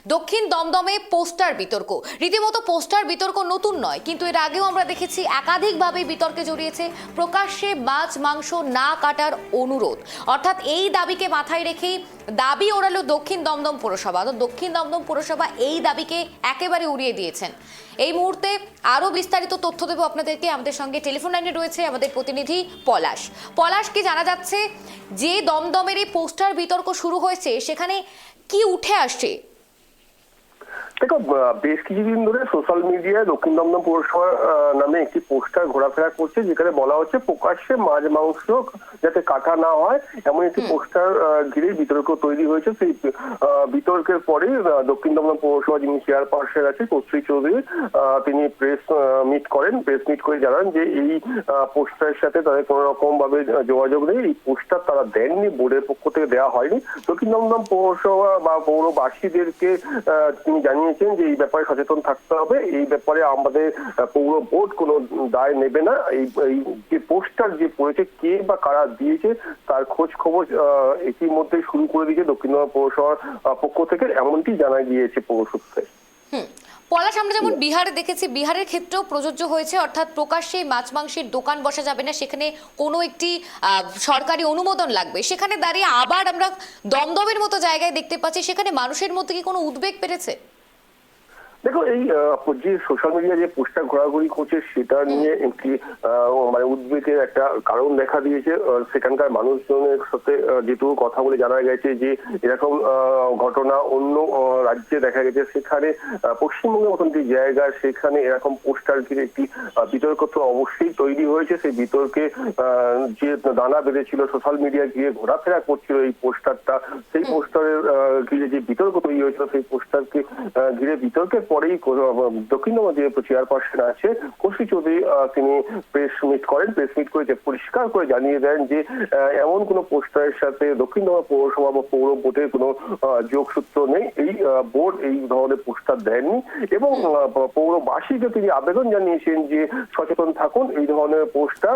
দক্ষিণ দমদমে পোস্টার বিতর্ক, রীতিমতো পোস্টার বিতর্ক নতুন নয়, কিন্তু এর আগেও আমরা দেখেছি একাধিকভাবে বিতর্কে জড়িয়েছে প্রকাশ্যে মাছ মাংস না কাটার অনুরোধ। অর্থাৎ এই দাবিকে মাথায় রেখেই দাবি ওড়ালো দক্ষিণ দমদম পুরসভা। তো দক্ষিণ দমদম পুরসভা এই দাবিকে একেবারে উড়িয়ে দিয়েছেন। এই মুহূর্তে আরো বিস্তারিত তথ্য দেবো আপনাদেরকে। আমাদের সঙ্গে টেলিফোন লাইনে রয়েছে আমাদের প্রতিনিধি পলাশ। পলাশকে জানা যাচ্ছে যে দমদমের এই পোস্টার বিতর্ক শুরু হয়েছে সেখানে কি উঠে আসছে? দেখো, বেশ কিছুদিন ধরে সোশ্যাল মিডিয়ায় দক্ষিণ দমদম পৌরসভা নামে একটি পোস্টার ঘোরাফেরা করছে, যেখানে বলা হচ্ছে প্রকাশ্যে মাছ মাংস যাতে কাটা না হয় এমন একটি পোস্টার ঘিরে বিতর্ক তৈরি হয়েছে। সেই বিতর্কের পরেই দক্ষিণ দমদম পৌরসভা যিনি চেয়ারপারসন আছে কৌশিক চৌধুরী, তিনি প্রেস মিট করেন। প্রেস মিট করে জানান যে এই পোস্টারের সাথে তাদের কোনো রকম ভাবে যোগাযোগ নেই, এই পোস্টার তারা দেননি, বোর্ডের পক্ষ থেকে দেওয়া হয়নি। দক্ষিণ দমদম পৌরসভা বা পৌরবাসীদেরকে তিনি জানিয়েছেন যে এই ব্যাপারে সচেতন থাকতে হবে, এই ব্যাপারে আমাদের পৌর বোর্ড কোনো দায় নেবে না। এই যে পোস্টার যে পড়েছে কে বা কারা দিয়েছে তার খোঁজ খবর ইতিমধ্যে শুরু করে দিয়েছে দক্ষিণ দমদম পৌরসভার পক্ষ থেকে, এমনটি জানা গিয়েছে পৌর সূত্রে। পলাশ, আমরা যেমন বিহারে দেখেছি, বিহারের ক্ষেত্রেও প্রযোজ্য হয়েছে, অর্থাৎ প্রকাশ্যে মাছ মাংসের দোকান বসা যাবে না, সেখানে কোনো একটি সরকারি অনুমোদন লাগবে। সেখানে দাঁড়িয়ে আবার আমরা দমদমের মতো জায়গায় দেখতে পাচ্ছি, সেখানে মানুষের মধ্যে কি কোনো উদ্বেগ বেড়েছে? দেখো, এই যে সোশ্যাল মিডিয়া যে পোস্টার ঘোরাঘুরি করছে সেটা নিয়ে একটি মানে উদ্বেগের একটা কারণ দেখা দিয়েছে। সেখানকার মানুষজনের সাথে যেটুকু কথা বলে জানা গেছে যে এরকম ঘটনা অন্য রাজ্যে দেখা গেছে, সেখানে পশ্চিমবঙ্গের মতন যে জায়গা সেখানে এরকম পোস্টার ঘিরে একটি বিতর্ক তো অবশ্যই তৈরি হয়েছে। সেই বিতর্কে যে দানা বেঁধেছিল, সোশ্যাল মিডিয়া ঘিরে ঘোরাফেরা করছিল এই পোস্টারটা, সেই পোস্টারের ঘিরে যে বিতর্ক তৈরি হয়েছিল, সেই পোস্টারকে ঘিরে বিতর্কের পরেই দক্ষিণ দমদম যে চেয়ারপারসন আছে কৌশিক চৌধুরী, তিনি প্রেস মিট করেন। প্রেস মিট করে পরিষ্কার করে জানিয়ে দেন যে এমন কোনো পোস্টারের সাথে দক্ষিণ দমদম পৌরসভা বা পৌর বোর্ডের কোনো যোগসূত্র নেই, এই বোর্ড এই ধরনের পোস্টার দেননি। এবং পৌরবাসীকে তিনি আবেদন জানিয়েছেন যে সচেতন থাকুন, এই ধরনের পোস্টার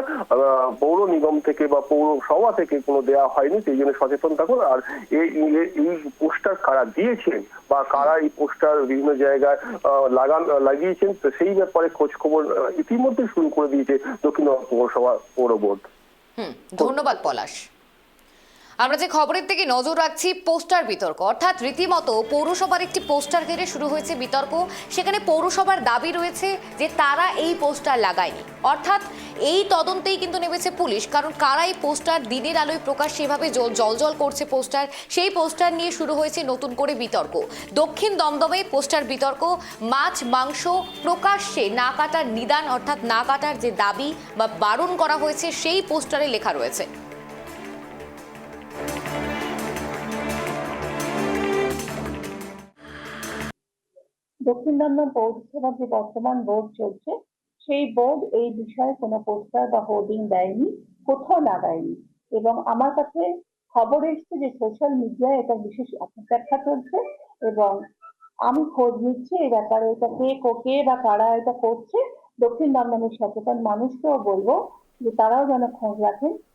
পৌর নিগম থেকে বা পৌরসভা থেকে কোনো দেওয়া হয়নি, সেই জন্য সচেতন থাকুন। আর এই পোস্টার কারা দিয়েছেন বা কারা এই পোস্টার বিভিন্ন জায়গায় লাগিয়েছেন সেই ব্যাপারে খোঁজ খবর ইতিমধ্যে শুরু করে দিয়েছে দক্ষিণ পৌরসভা পৌর বোর্ড। ধন্যবাদ পলাশ। আমরা যে খবরের দিকে নজর রাখছি, পোস্টার বিতর্ক, অর্থাৎ রীতিমতো পৌরসভার একটি পোস্টার ঘিরে শুরু হয়েছে বিতর্ক। সেখানে পৌরসভার দাবি রয়েছে যে তারা এই পোস্টার লাগায়নি। অর্থাৎ এই তদন্তেই কিন্তু নেমেছে পুলিশ, কারণ কারা এই পোস্টার দিনের আলোয় প্রকাশ্যে এভাবে জল করছে পোস্টার, সেই পোস্টার নিয়ে শুরু হয়েছে নতুন করে বিতর্ক। দক্ষিণ দমদমে পোস্টার বিতর্ক, মাছ মাংস প্রকাশ্যে না কাটার নিদান, অর্থাৎ না কাটার যে দাবি বা বারণ করা হয়েছে সেই পোস্টারে লেখা রয়েছে। দক্ষিণ দমদম পৌরসভার যে বর্তমান বোর্ড চলছে, সেই বোর্ড এই বিষয়ে কোনো পোস্টার বা হোর্ডিং দেয়নি, কোথাও লাগায়নি। এবং আমার কাছে খবর এসছে যে সোশ্যাল মিডিয়ায় এটা বিশেষ অপব্যাখ্যা চলছে, এবং আমি খোঁজ নিচ্ছি এই ব্যাপারে, এটা কে বা কারা এটা করছে। দক্ষিণ দমদমের সচেতন মানুষকেও বলবো যে তারাও যেন খোঁজ রাখেন